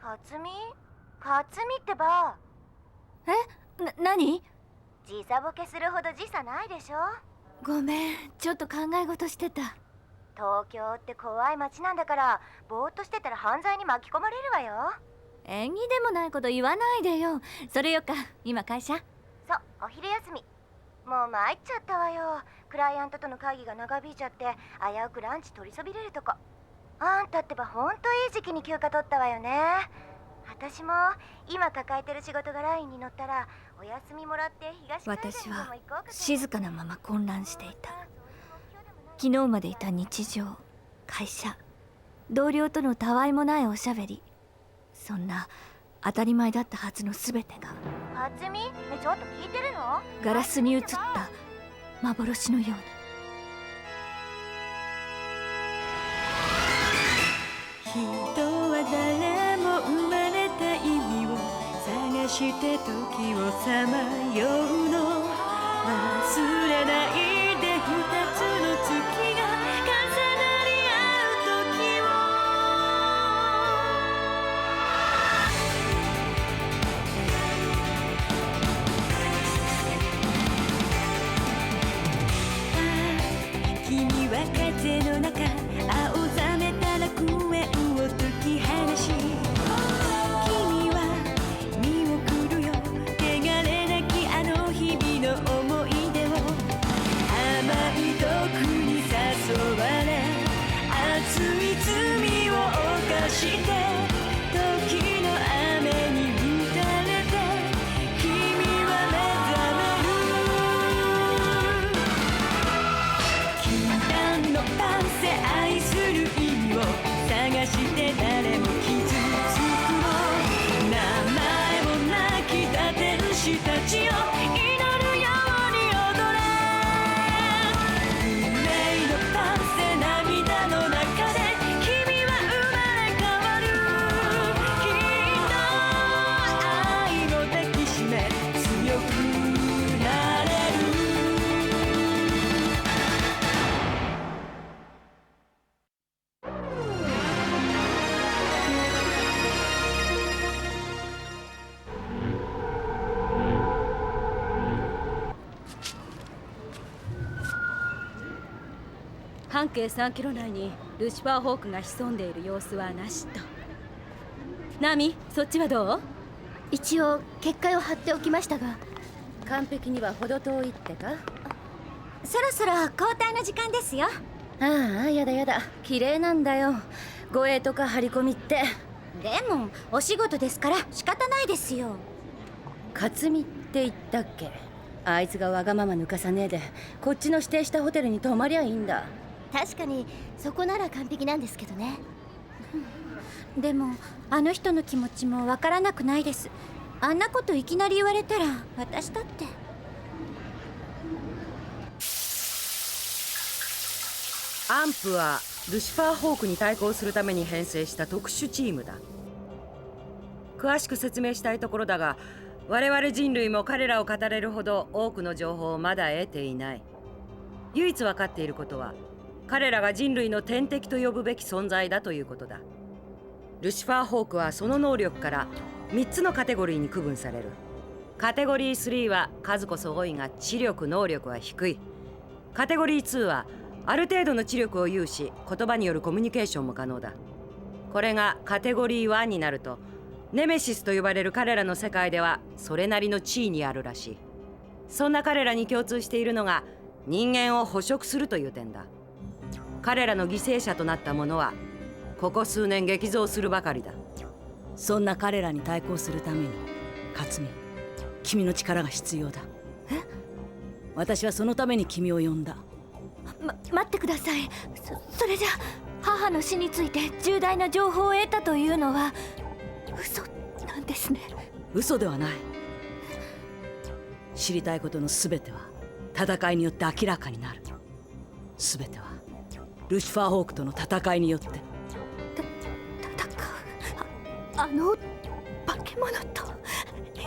克美ってば。何？時差ボケするほど時差ないでしょ。ごめん、ちょっと考え事してた。東京って怖い街なんだから、ぼーっとしてたら犯罪に巻き込まれるわよ。縁起でもないこと言わないでよ。それよか、今会社？そう、お昼休み。もう参っちゃったわよ。クライアントとの会議が長引いちゃって危うくランチ取りそびれるとこ。あんたってばほんといい時期に休暇取ったわよね。私も今抱えてる仕事がラインに乗ったらお休みもらって東海岸私はにでも行こうかと。静かなまま混乱していた。昨日までいた日常、会社、同僚とのたわいもないおしゃべり、そんな当たり前だったはずの全てが克美、ちょっと聞いてるの？ガラスに映った幻のように。人は誰も生まれた意味を探して時をさまようの。忘れないで二つの月が重なり合う時を。君は風の中青ざめた楽園を解き放し、君は見送るよ汚れなきあの日々の思い出を。甘い毒に誘われ熱い罪を犯して、時の雨に打たれて君は目覚める。禁断のパンセ愛する意味を探して誰も傷つくの。名前もなきた天使たちよ、祈るように踊れ。運命のパンセ涙の中で君は生まれ変わる。きっと愛を抱きしめ強くなれる。半径3キロ内にルシファーホークが潜んでいる様子はなしと。ナミ、そっちはどう？一応結界を張っておきましたが。完璧には程遠いってか？そろそろ交代の時間ですよ。ああ、やだやだ、綺麗なんだよ護衛とか張り込みって。でもお仕事ですから仕方ないですよ。克美って言ったっけ？あいつがわがまま抜かさねえでこっちの指定したホテルに泊まりゃいいんだ。確かにそこなら完璧なんですけどね。でもあの人の気持ちもわからなくないです。あんなこといきなり言われたら私だって。アンプはルシファーホークに対抗するために編成した特殊チームだ。詳しく説明したいところだが、我々人類も彼らを語れるほど多くの情報をまだ得ていない。唯一分かっていることは、彼らが人類の天敵と呼ぶべき存在だということだ。ルシファーホークはその能力から3つのカテゴリーに区分される。カテゴリー3は数こそ多いが知力能力は低い。カテゴリー2はある程度の知力を有し、言葉によるコミュニケーションも可能だ。これがカテゴリー1になると、ネメシスと呼ばれる彼らの世界ではそれなりの地位にあるらしい。そんな彼らに共通しているのが人間を捕食するという点だ。彼らの犠牲者となった者はここ数年激増するばかりだ。そんな彼らに対抗するために克美、君の力が必要だ。私はそのために君を呼んだ。待ってください。それじゃ母の死について重大な情報を得たというのは嘘なんですね。嘘ではない。知りたいことの全ては戦いによって明らかになる。全てはルシファーホークとの戦いによって。戦う？あの化け物と？いや。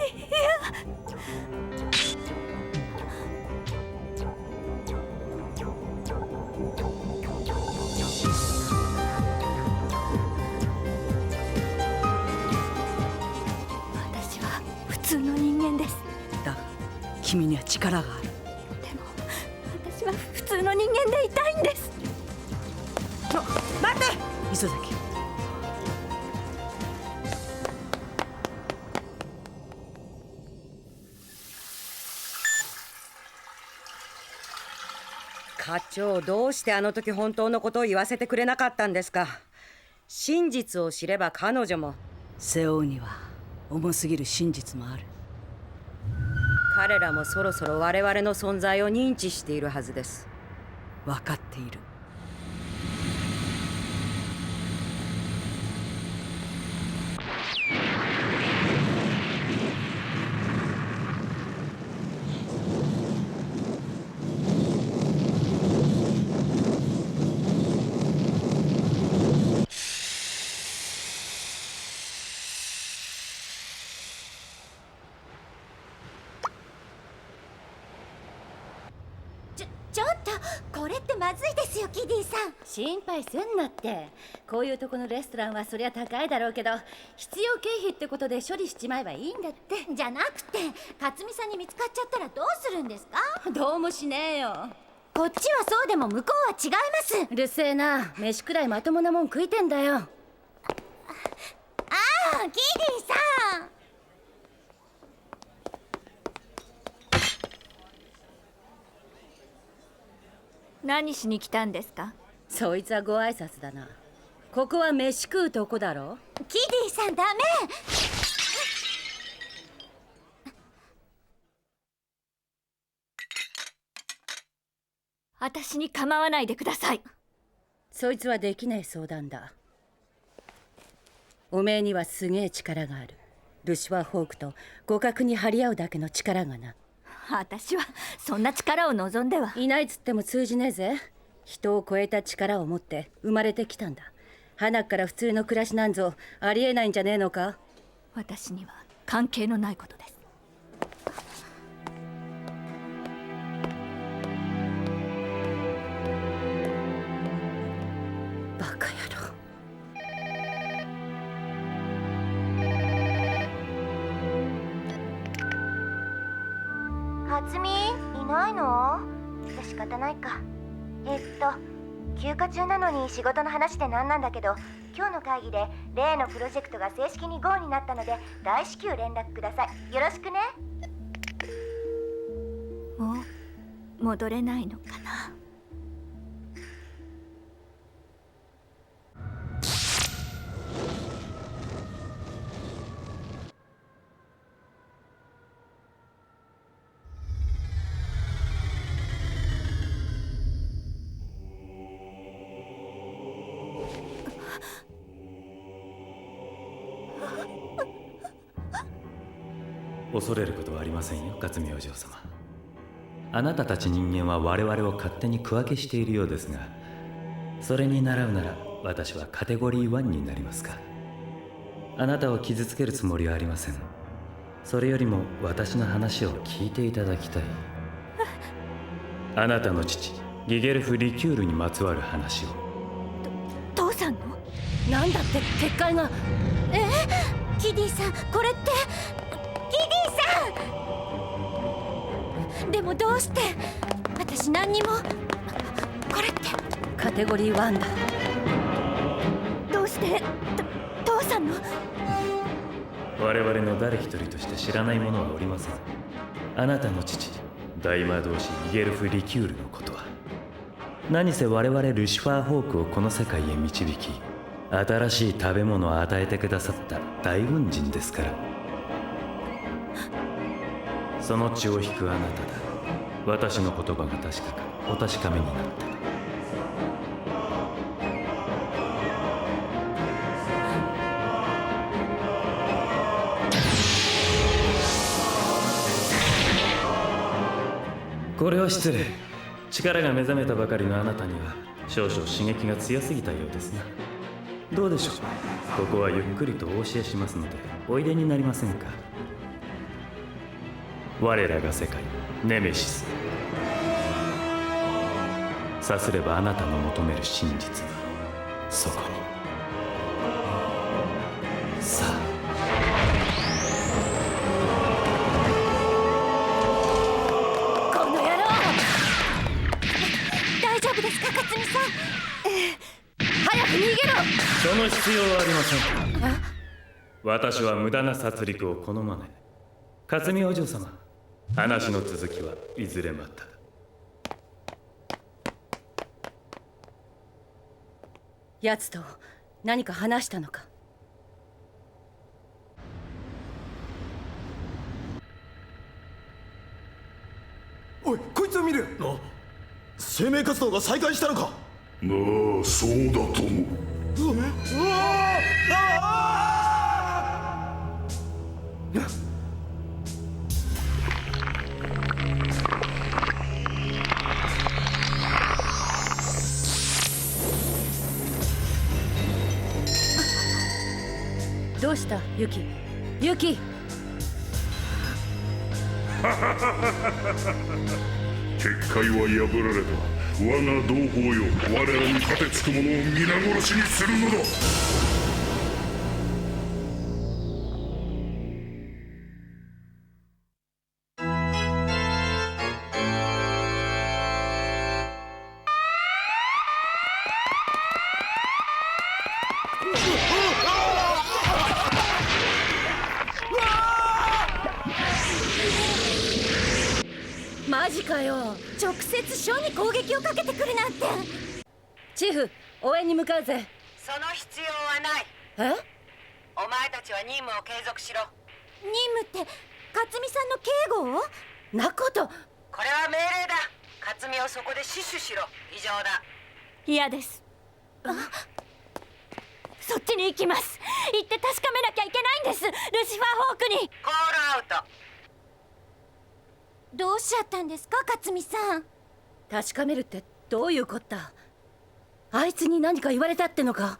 君には力がある。でも私は普通の人間でいたいんです。待て磯崎。課長、どうしてあの時本当のことを言わせてくれなかったんですか。真実を知れば彼女も。背負うには重すぎる真実もある。彼らもそろそろ我々の存在を認知しているはずです。分かっている。ちょっとこれってまずいですよ、キディさん。心配すんなって。こういうとこのレストランはそりゃ高いだろうけど、必要経費ってことで処理しちまえばいいんだって。じゃなくて、克美さんに見つかっちゃったらどうするんですか？どうもしねえよ。こっちはそうでも向こうは違います。うるせえな。飯くらいまともなもん食いてんだよ。ああ、キディさん。何しに来たんですか？そいつはご挨拶だな。ここは飯食うとこだろ。キディさんダメ。私に構わないでください。そいつはできねえ相談だ。おめえにはすげえ力がある。ルシファーホークと互角に張り合うだけの力がな。私はそんな力を望んでは。いないつっても通じねえぜ。人を超えた力を持って生まれてきたんだ。花から普通の暮らしなんぞありえないんじゃねえのか。私には関係のないことです。バカ野郎。克美いないの？じゃ仕方ないか。休暇中なのに仕事の話でなんなんだけど、今日の会議で例のプロジェクトが正式に GO になったので大至急連絡ください。よろしくね。もう戻れないのかな。恐れることはありませんよ、勝見お嬢様。あなたたち人間は我々を勝手に区分けしているようですが、それに倣うなら私はカテゴリー1になりますか。あなたを傷つけるつもりはありません。それよりも私の話を聞いていただきたい。あなたの父ギゲルフ・リキュールにまつわる話を。父さんの？なんだって結界が。キディさん、これってキディさん。でもどうして？私何にも。これってカテゴリー1だ。どうして父さんの？我々の誰一人として知らない者はおりません。あなたの父大魔導士ギゲルフ・リキュールのことは。何せ我々ルシファーホークをこの世界へ導き、新しい食べ物を与えてくださった大恩人ですから。その血を引くあなただ。私の言葉が確かかお確かめになった。これは失礼。力が目覚めたばかりのあなたには少々刺激が強すぎたようですな。どうでしょう。ここはゆっくりとお教えしますのでおいでになりませんか。我らが世界ネメシス。さすればあなたの求める真実はそこに。さあ。その必要はありません。私は無駄な殺戮を好まない。克巳お嬢様、話の続きはいずれまた。奴と何か話したのか？おい、こいつを見る。生命活動が再開したのか？ああ、そうだと思う。どうしたユキ？ユキ！結界は破られた。我が同胞よ、我らに盾つく者を皆殺しにするのだ。マジかよ。直接書に攻撃をかけてくるなんて。チーフ、応援に向かうぜ。その必要はない。え？お前たちは任務を継続しろ。任務って克巳さんの警護を？なこと。これは命令だ。克巳をそこで死守しろ。以上だ。嫌です。そっちに行きます。行って確かめなきゃいけないんです。ルシファーホークに。コールアウト。どうしちゃったんですか、克巳さん。確かめるってどういうこった？あいつに何か言われたってのか？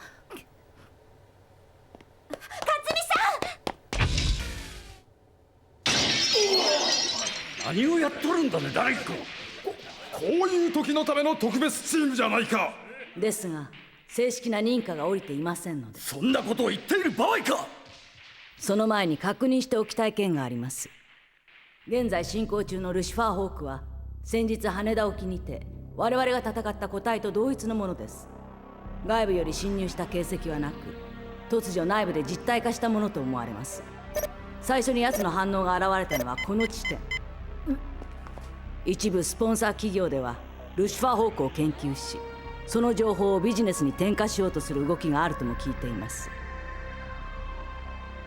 克巳さん！何をやっとるんだね、ダレック。こういう時のための特別チームじゃないか。ですが正式な認可が下りていませんので。そんなことを言っている場合か。その前に確認しておきたい件があります。現在進行中のルシファーホークは先日羽田沖にて我々が戦った個体と同一のものです。外部より侵入した形跡はなく、突如内部で実体化したものと思われます。最初に奴の反応が現れたのはこの地点。一部スポンサー企業ではルシファーホークを研究し、その情報をビジネスに転化しようとする動きがあるとも聞いています。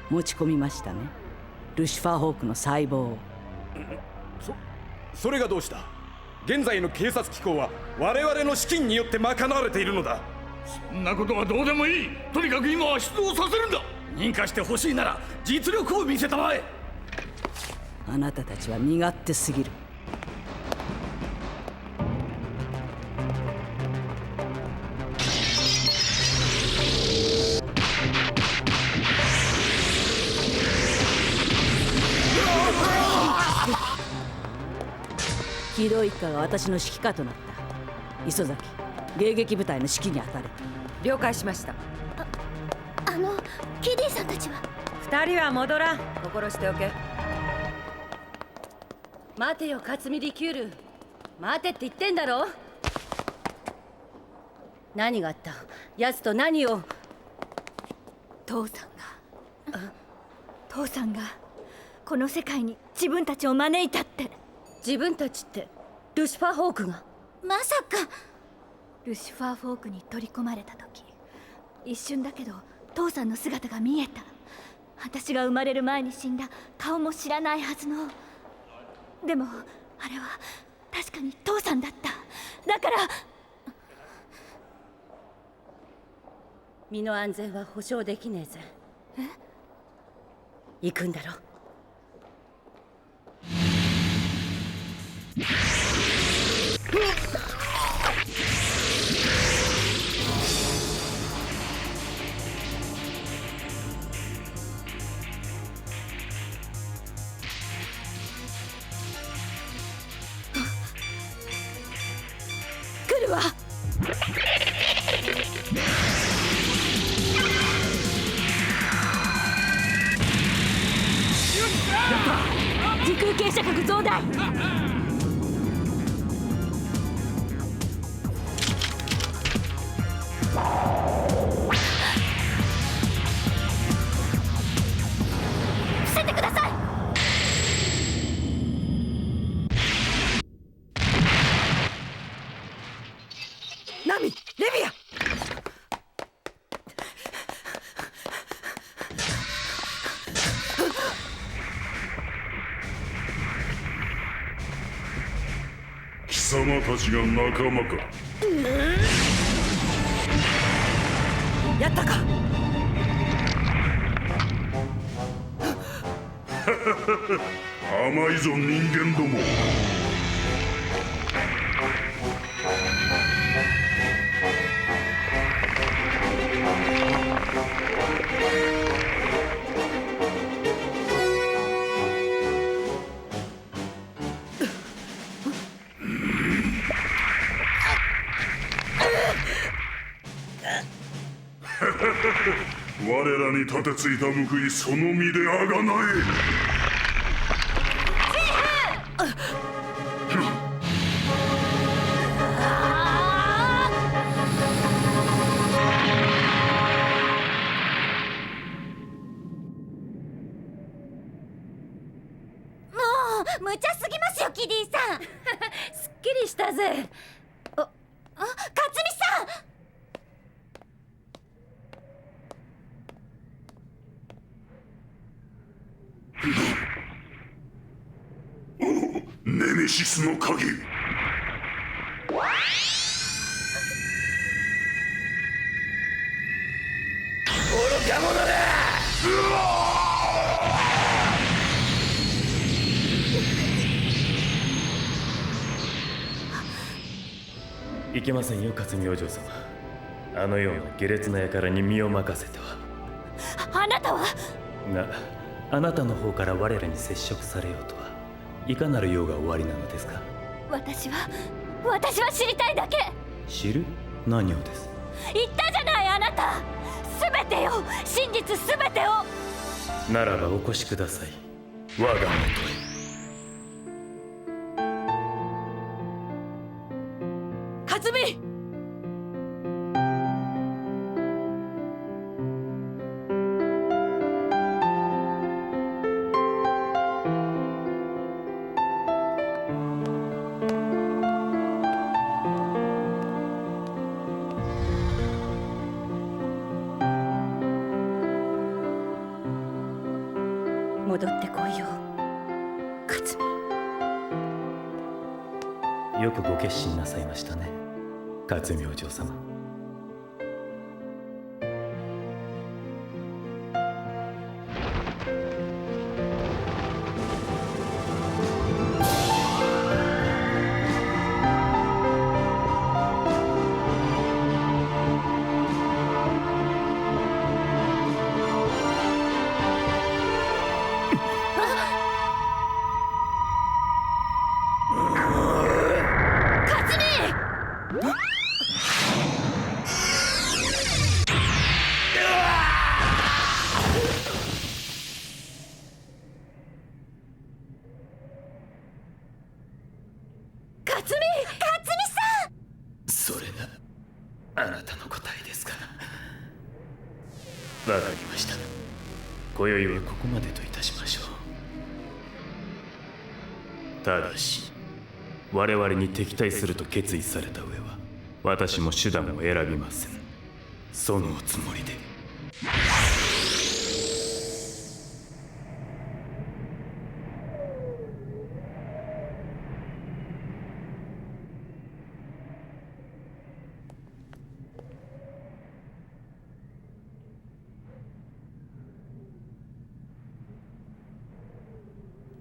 持ち込みましたね、ルシファーホークの細胞を。それがどうした？現在の警察機構は我々の資金によって賄われているのだ。そんなことはどうでもいい。とにかく今は出動させるんだ。認可してほしいなら実力を見せたまえ。あなたたちは身勝手すぎる。機動一課が私の指揮下となった。磯崎、迎撃部隊の指揮に当たれ。了解しました。キディさんたちは？二人は戻らん。心しておけ。待てよ、克巳リキュール。待てって言ってんだろ。何があった？奴と何を？父さんがこの世界に自分たちを招いたって。自分たちってルシファーホークが？まさか。ルシファーフォークに取り込まれた時、一瞬だけど父さんの姿が見えた。私が生まれる前に死んだ顔も知らないはずの。でもあれは確かに父さんだった。だから身の安全は保証できねえぜ。行くんだろ。来るわ。時空傾斜角増大。様たちが仲間か。やったか。甘いぞ人間ども。我らに立てついた報い、その身であがなえ。無茶すぎますよキディさん。すっきりしたぜ。勝美さん。ネメシスの影。愚か者だ。いけませんよ勝美お嬢様。あのような下劣な輩に身を任せては。あなたは。があなたの方から我らに接触されようとはいかなる用がおありなのですか。私は知りたいだけ。知る何をです。言ったじゃないあなた。全てよ、真実全てを。ならばお越しください、我が元へ。克美。戻ってこいよ、克美。よくご決心なさいましたね、勝美お嬢様。それがあなたの答えですか。わかりました。今宵はここまでといたしましょう。ただし我々に敵対すると決意された上は私も手段を選びません。そのおつもりで。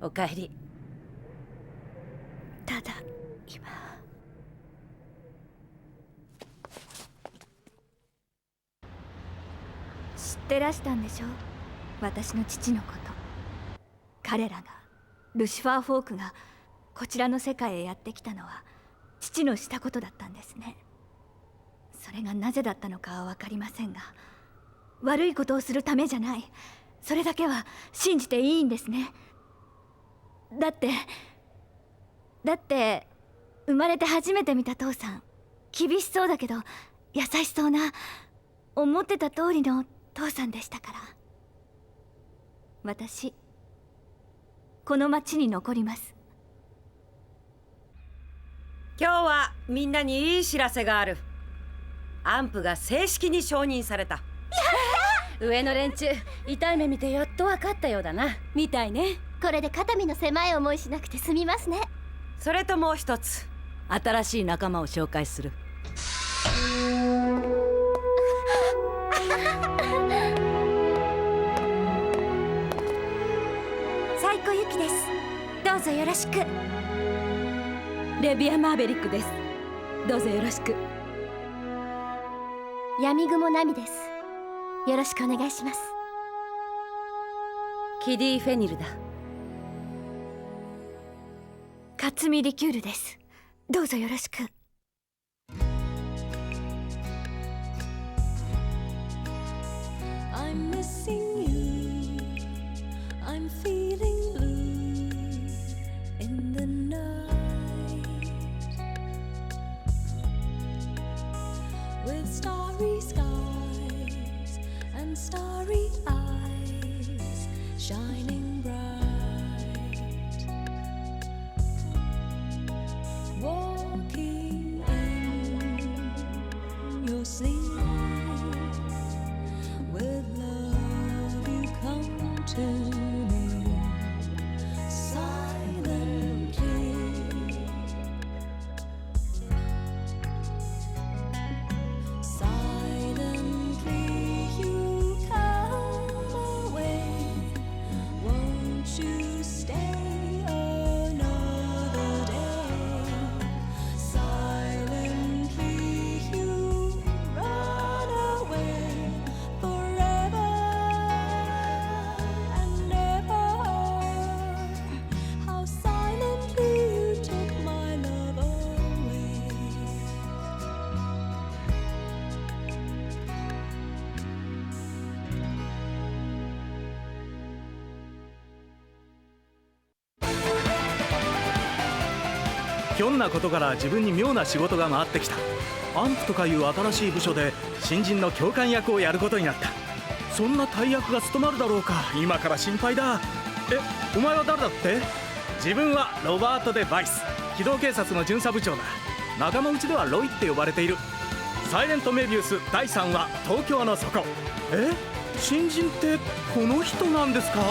おかえり。ただ今知ってらしたんでしょ、私の父のこと。彼らがルシファー・フォークがこちらの世界へやってきたのは父のしたことだったんですね。それがなぜだったのかは分かりませんが、悪いことをするためじゃない、それだけは信じていいんですね。だって生まれて初めて見た父さん、厳しそうだけど優しそうな、思ってた通りの父さんでしたから。私この町に残ります。今日はみんなにいい知らせがある。アンプが正式に承認された。上の連中、痛い目見てやっと分かったようだな。みたいね。これで肩身の狭い思いしなくて済みますね。それともう一つ、新しい仲間を紹介する。サイコユキです。どうぞよろしく。レビア・マーベリックです。どうぞよろしく。闇雲ナミです。よろしくお願いします。キディ・フェニルだ。勝見リキュールです。どうぞよろしく。I'm missing you. I'm feeling blue in the night. With starry skies and starry eyes shining bright. Walking in your sleep. With love you come to me silently. Silently you come away. Won't you stay another day? Silently you run away forever and ever. How silently you took my love away. ひょんなことから自分に妙な仕事が回ってきた。アンプとかいう新しい部署で新人の教官役をやることになった。そんな大役が務まるだろうか。今から心配だ。お前は誰だって？自分はロバート・デ・バイス、機動警察の巡査部長だ。仲間内ではロイって呼ばれている。サイレント・メビウス第3話東京の底。新人ってこの人なんですか？